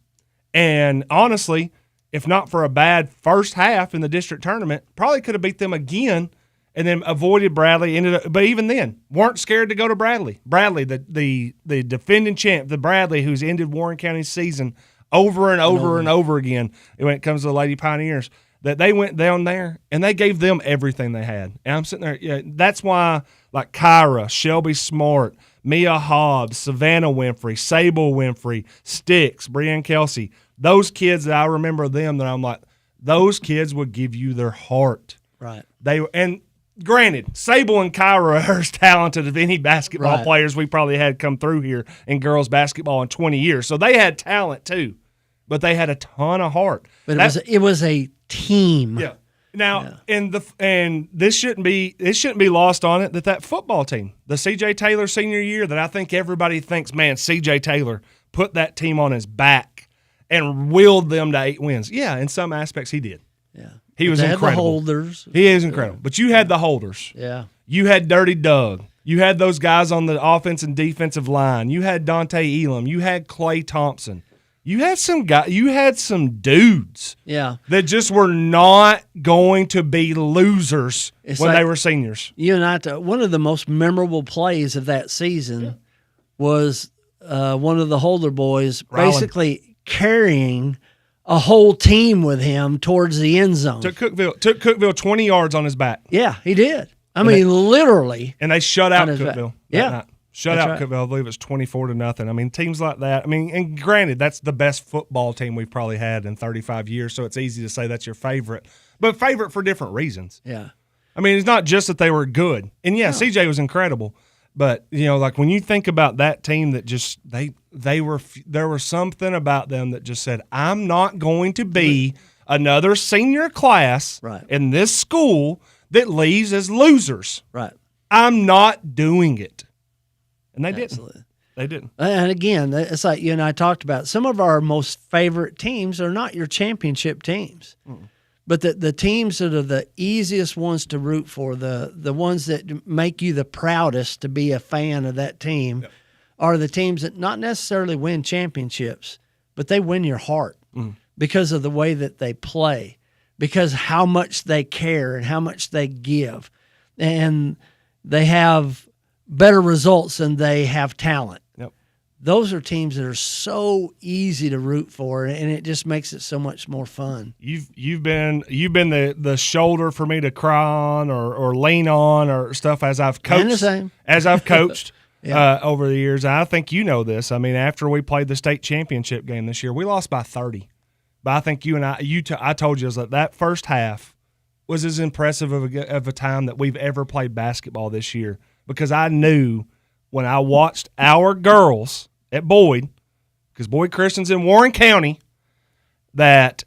And honestly, if not for a bad first half in the district tournament, probably could have beat them again and then avoided Bradley. But even then, weren't scared to go to Bradley. Bradley, the defending champ, the Bradley who's ended Warren County's season over and over and over again when it comes to the Lady Pioneers, that they went down there and they gave them everything they had. And I'm sitting there, that's why, like Kyra, Shelby Smart, Mia Hobbs, Savannah Winfrey, Sable Winfrey, Sticks, Brianne Kelsey, those kids that I remember them, that I'm like, those kids would give you their heart. Right. And granted, Sable and Kyra are as talented as any basketball players we probably had come through here in girls basketball in 20 years. So they had talent too, but they had a ton of heart. But it was a team. Yeah. Now, and this shouldn't be lost on it that football team, the C.J. Taylor senior year, that I think everybody thinks, man, C.J. Taylor put that team on his back and willed them to 8 wins. Yeah, in some aspects he did. Yeah. He was incredible. Had the holders. He is incredible. But you had the holders. Yeah. You had Dirty Doug. You had those guys on the offense and defensive line. You had Dante Elam. You had Clay Thompson. You had some guys. You had some dudes. Yeah. That just were not going to be losers when they were seniors. You and I, one of the most memorable plays of that season was one of the Holder boys basically carrying a whole team with him towards the end zone. Took Cookeville 20 yards on his back. Yeah, he did. I mean, literally. And they shut out Cookeville. Yeah. Shut out Cookeville. I believe it's 24-0. I mean, teams like that. I mean, and granted, that's the best football team we've probably had in 35 years, so it's easy to say that's your favorite. But favorite for different reasons. Yeah. I mean, it's not just that they were good. And, CJ was incredible. But, like when you think about that team that just there was something about them that just said, I'm not going to be another senior class in this school that leaves as losers. Right. I'm not doing it. And they Absolutely. didn't. They didn't. And again, it's like you and I talked about, some of our most favorite teams are not your championship teams. But the teams that are the easiest ones to root for, the ones that make you the proudest to be a fan of that team, are the teams that not necessarily win championships, but they win your heart because of the way that they play, because how much they care and how much they give. And they have better results than they have talent. Yep. Those are teams that are so easy to root for, and it just makes it so much more fun. You've been the shoulder for me to cry on or lean on or stuff as I've coached. And the same. As I've coached over the years. I think you know this. I mean, after we played the state championship game this year, we lost by 30. But I think I told you that first half was as impressive of a time that we've ever played basketball this year, because I knew when I watched our girls at Boyd, because Boyd Christian's in Warren County, that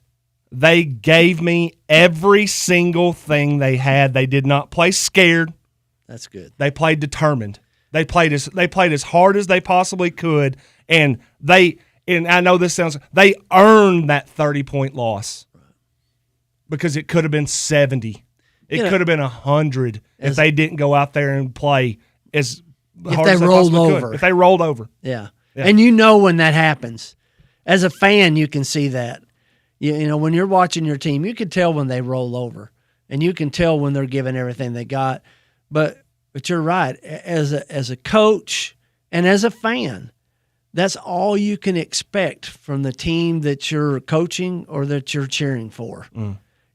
they gave me every single thing they had. They did not play scared. That's good. They played determined. They played as hard as they possibly could, and and I know this sounds, they earned that 30-point loss because it could have been 70. It could have been 100 if they didn't go out there and play as hard as they possibly could. If they rolled over. Yeah. And you know when that happens. As a fan, you can see that. You know, when you're watching your team, you can tell when they roll over, and you can tell when they're giving everything they got. But you're right. As a coach and as a fan, that's all you can expect from the team that you're coaching or that you're cheering for,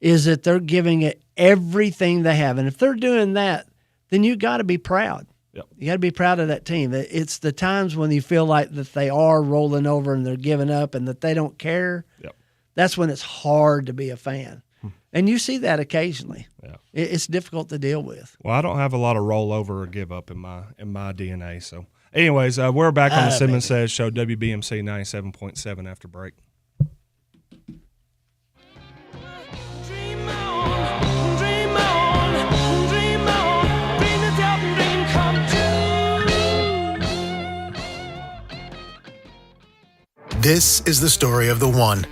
is that they're giving it everything they have. And if they're doing that, then you got to be proud. Yep. You got to be proud of that team. It's the times when you feel like that they are rolling over and they're giving up and that they don't care. Yep. That's when it's hard to be a fan. And you see that occasionally. Yeah. It's difficult to deal with. Well, I don't have a lot of rollover or give up in my DNA. So, anyways, we're back on the Simmons Says show, WBMC 97.7 after break. This is the story of the one.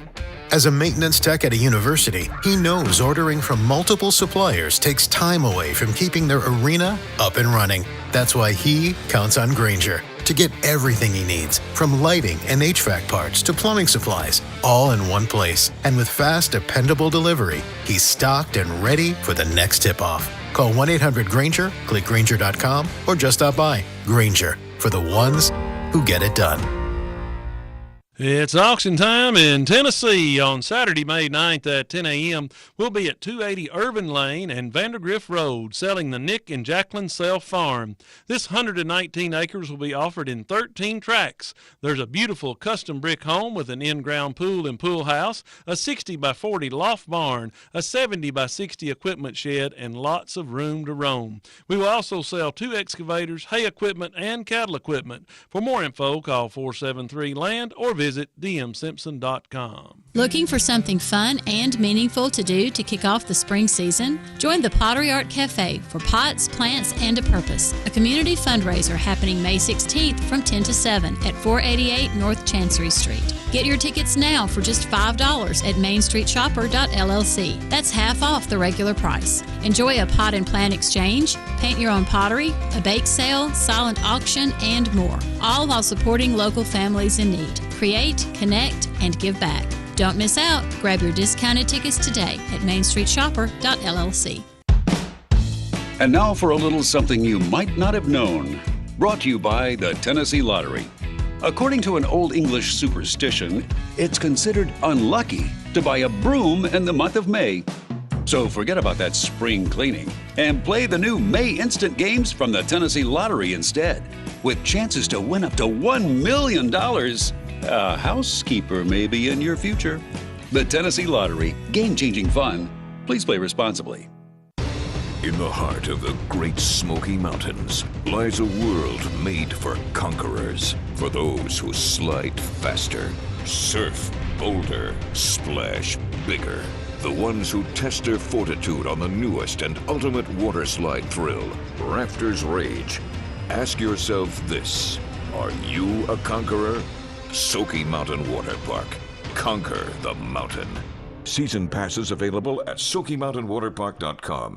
As a maintenance tech at a university, he knows ordering from multiple suppliers takes time away from keeping their arena up and running. That's why he counts on Grainger to get everything he needs, from lighting and HVAC parts to plumbing supplies, all in one place. And with fast, dependable delivery, he's stocked and ready for the next tip-off. Call 1-800-GRAINGER, click Grainger.com, or just stop by. Grainger, for the ones who get it done. It's auction time in Tennessee on Saturday, May 9th at 10 a.m. We'll be at 280 Irvin Lane and Vandergrift Road selling the Nick and Jacqueline Self Farm. This 119 acres will be offered in 13 tracts. There's a beautiful custom brick home with an in-ground pool and pool house, a 60 by 40 loft barn, a 70 by 60 equipment shed, and lots of room to roam. We will also sell 2 excavators, hay equipment, and cattle equipment. For more info, call 473-LAND or visit dmsimpson.com. Looking for something fun and meaningful to do to kick off the spring season? Join the Pottery Art Cafe for pots, plants, and a purpose, a community fundraiser happening May 16th from 10 to 7 at 488 North Chancery Street. Get your tickets now for just $5 at mainstreetshopper.llc. That's half off the regular price. Enjoy a pot and plant exchange, paint your own pottery, a bake sale, silent auction, and more, all while supporting local families in need. Create, connect, and give back. Don't miss out. Grab your discounted tickets today at mainstreetshopper.llc. And now for a little something you might not have known. Brought to you by the Tennessee Lottery. According to an Old English superstition, it's considered unlucky to buy a broom in the month of May. So forget about that spring cleaning and play the new May Instant Games from the Tennessee Lottery instead, with chances to win up to $1 million. A housekeeper may be in your future. The Tennessee Lottery, game-changing fun. Please play responsibly. In the heart of the Great Smoky Mountains lies a world made for conquerors, for those who slide faster, surf bolder, splash bigger, the ones who test their fortitude on the newest and ultimate water slide thrill, Rafters Rage. Ask yourself this: are you a conqueror? Smoky Mountain Water Park. Conquer the mountain. Season passes available at SmokyMountainWaterPark.com.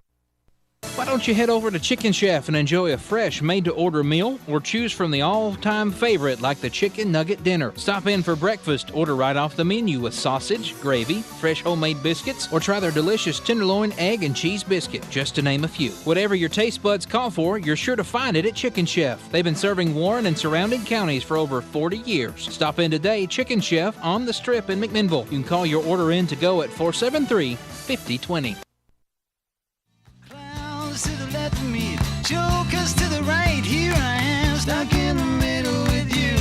Why don't you head over to Chicken Chef and enjoy a fresh made-to-order meal, or choose from the all-time favorite like the Chicken Nugget Dinner. Stop in for breakfast, order right off the menu with sausage, gravy, fresh homemade biscuits, or try their delicious tenderloin, egg, and cheese biscuit, just to name a few. Whatever your taste buds call for, you're sure to find it at Chicken Chef. They've been serving Warren and surrounding counties for over 40 years. Stop in today, Chicken Chef on the Strip in McMinnville. You can call your order in to go at 473-5020. To the left of me, jokers to the right. Here I am, stuck in the middle with you.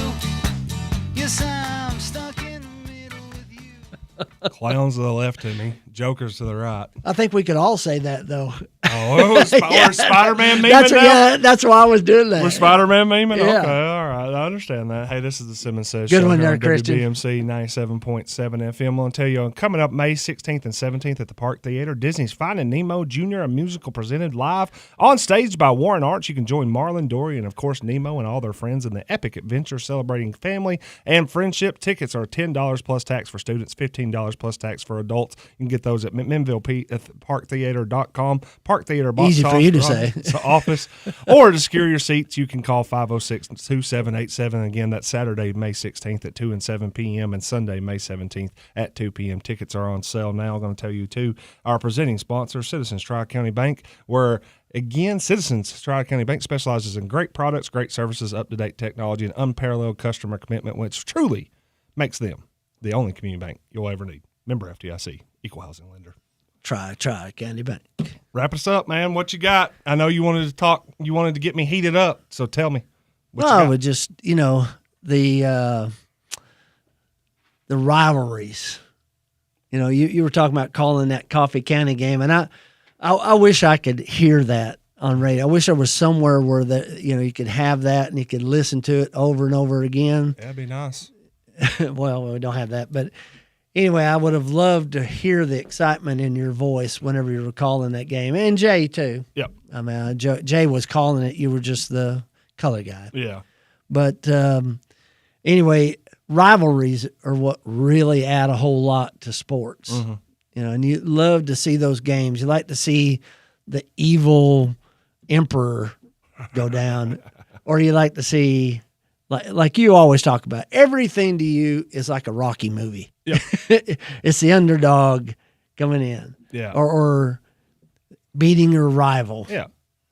Yes, I'm stuck in the middle with you. Clowns to the left to me, jokers to the right. I think we could all say that, though. Oh, we're Spider-Man memeing That's now? Yeah, that's why I was doing that. We're Spider-Man memeing? Yeah. Okay, all right. I understand that. Hey, this is the Simmons Says Good show one here there, on Christian. WBMC 97.7 FM. I'm going to tell you, coming up May 16th and 17th at the Park Theater, Disney's Finding Nemo Jr., a musical presented live on stage by Warren Arts. You can join Marlon, Dory, and, of course, Nemo and all their friends in the epic adventure celebrating family and friendship. Tickets are $10 plus tax for students, $15 plus tax for adults. You can get those at McMinnvilleParkTheater.com. Park Theater box Easy for you to say. office. Or to secure your seats, you can call 506-2787. Again, that's Saturday, May 16th at 2 and 7 p.m. and Sunday, May 17th at 2 p.m. Tickets are on sale now. I'm going to tell you, too, our presenting sponsor, Citizens Tri-County Bank, where, again, Citizens Tri-County Bank specializes in great products, great services, up-to-date technology, and unparalleled customer commitment, which truly makes them the only community bank you'll ever need. Member FDIC, equal housing lender. Tri-County Bank. Wrap us up, man. What you got? I know you wanted to talk. You wanted to get me heated up, so tell me. Well, I would just, the rivalries. You were talking about calling that Coffee County game, and I wish I could hear that on radio. I wish there was somewhere where you could have that and you could listen to it over and over again. That'd be nice. Well, we don't have that, but anyway, I would have loved to hear the excitement in your voice whenever you were calling that game, and Jay too. Yep. I mean, Jay was calling it. You were just the color guy. Yeah. But anyway, rivalries are what really add a whole lot to sports. Mm-hmm. And you love to see those games. You like to see the evil emperor go down, or you like to see, like you always talk about, everything to you is like a Rocky movie. Yep. It's the underdog coming in, Yeah. or beating your rival. Yeah.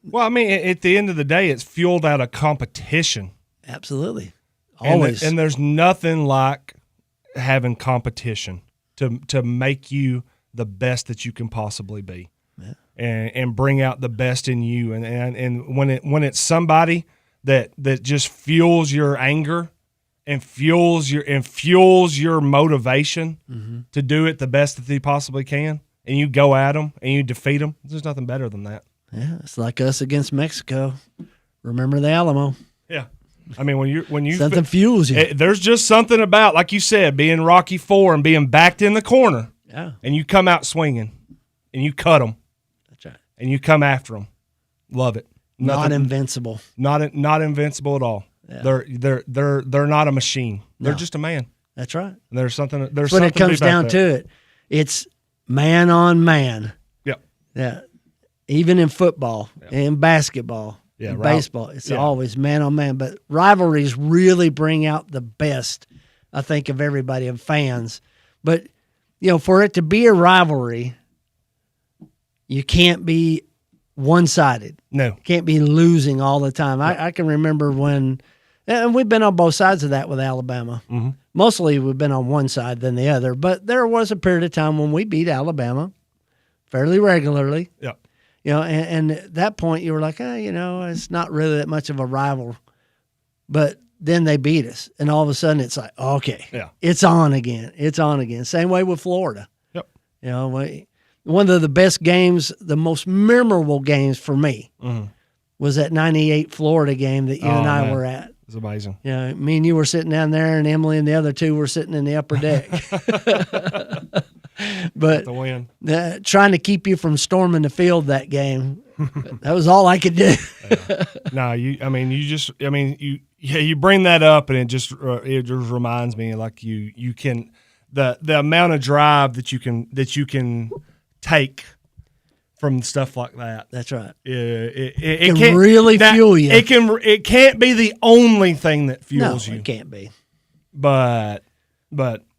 Well, I mean, at the end of the day, it's fueled out of competition. Absolutely. Always. And there's nothing like having competition to make you the best that you can possibly be. Yeah. And bring out the best in you. And when it's somebody that just fuels your anger and fuels your motivation to do it the best that they possibly can, and you go at them and you defeat them, there's nothing better than that. Yeah, it's like us against Mexico. Remember the Alamo? Yeah. I mean, when you something fuels you. There's just something about, like you said, being Rocky IV and being backed in the corner. Yeah. And you come out swinging, and you cut them. That's right. And you come after them. Love it. Not invincible. Not invincible at all. Yeah. They're not a machine. They're No. just a man. That's right. And there's something. That's when it comes down to it. It's man on man. Yep. Yeah. Even in football, in basketball, in right. baseball, it's always man on man. But rivalries really bring out the best, I think, of everybody, of fans. But for it to be a rivalry, you can't be one-sided. No. Can't be losing all the time. I can remember when, and we've been on both sides of that with Alabama. Mm-hmm. Mostly we've been on one side than the other, but there was a period of time when we beat Alabama fairly regularly. Yeah. And at that point you were like, it's not really that much of a rival. But then they beat us, and all of a sudden it's like, okay, it's on again. It's on again. Same way with Florida. Yep. One of the best games, the most memorable games for me was that 98 Florida game that you and I were at. It was amazing. Yeah, me and you were sitting down there, and Emily and the other two were sitting in the upper deck. But the win. Trying to keep you from storming the field that game, that was all I could do. No, you bring that up, and it just reminds me, like you can the amount of drive that you can take from stuff like that. That's right. It can really fuel you. It can't be the only thing that fuels you. No, it can't be. But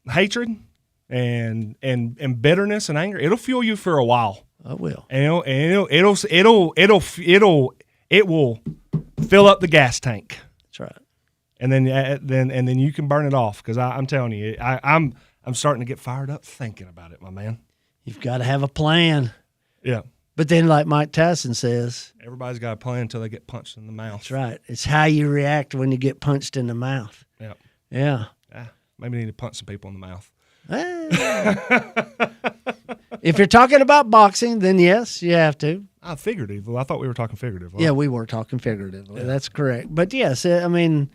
hatred and bitterness and anger, it'll fuel you for a while. It will. And it will fill up the gas tank. That's right. And then you can burn it off, because I'm telling you, I'm starting to get fired up thinking about it, my man. You've got to have a plan. Yeah. But then, like Mike Tyson says, everybody's got a plan until they get punched in the mouth. That's right. It's how you react when you get punched in the mouth. Yeah. Yeah. Maybe need to punch some people in the mouth. If you're talking about boxing, then yes, you have to. Figuratively. I thought we were talking figuratively. Yeah, we were talking figuratively. Yeah. That's correct. But yes, I mean,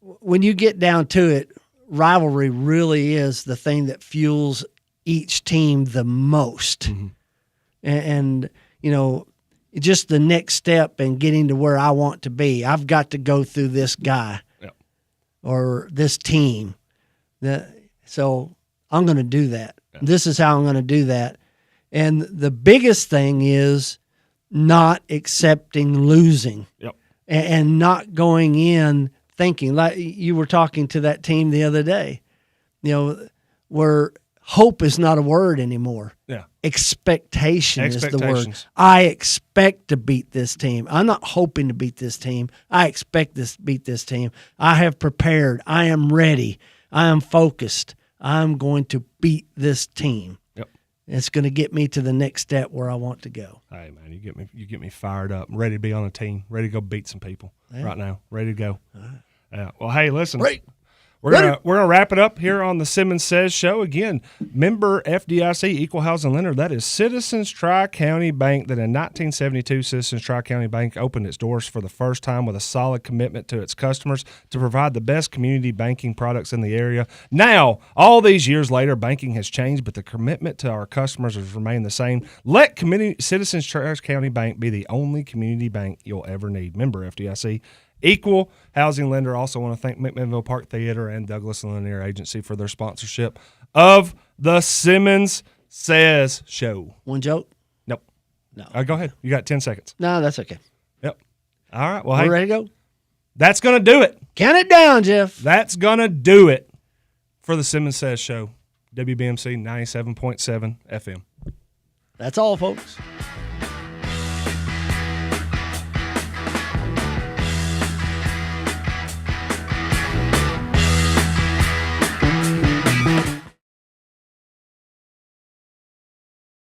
when you get down to it, rivalry really is the thing that fuels each team the most. Mm-hmm. And, you know, just the next step in getting to where I want to be, I've got to go through this guy or this team. So I'm going to do that. Yeah. This is how I'm going to do that. And the biggest thing is not accepting losing and not going in thinking, like you were talking to that team the other day, you know, where hope is not a word anymore. Yeah. Expectation is the word. I expect to beat this team. I'm not hoping to beat this team. I expect to beat this team. I have prepared. I am ready. I am focused. I'm going to beat this team. Yep. It's going to get me to the next step where I want to go. Hey man, you get me fired up. I'm ready to be on a team. Ready to go beat some people right now. Ready to go. Yeah. Well, hey, listen. Right. We're gonna wrap it up here on the Simmons Says show. Again, member FDIC, equal housing lender. That is Citizens Tri-County Bank. That in 1972, Citizens Tri-County Bank opened its doors for the first time with a solid commitment to its customers to provide the best community banking products in the area. Now, all these years later, banking has changed, but the commitment to our customers has remained the same. Let Citizens Tri-County Bank be the only community bank you'll ever need. Member FDIC. Equal housing lender. Also want to thank McMinnville Park Theater and Douglas Lanier Agency for their sponsorship of the Simmons Says show. One joke? Nope. No. Go ahead. You got 10 seconds. No, that's okay. Yep. All right. Well, we're ready to go. That's going to do it. Count it down, Jeff. That's going to do it for the Simmons Says show. WBMC 97.7 FM. That's all, folks.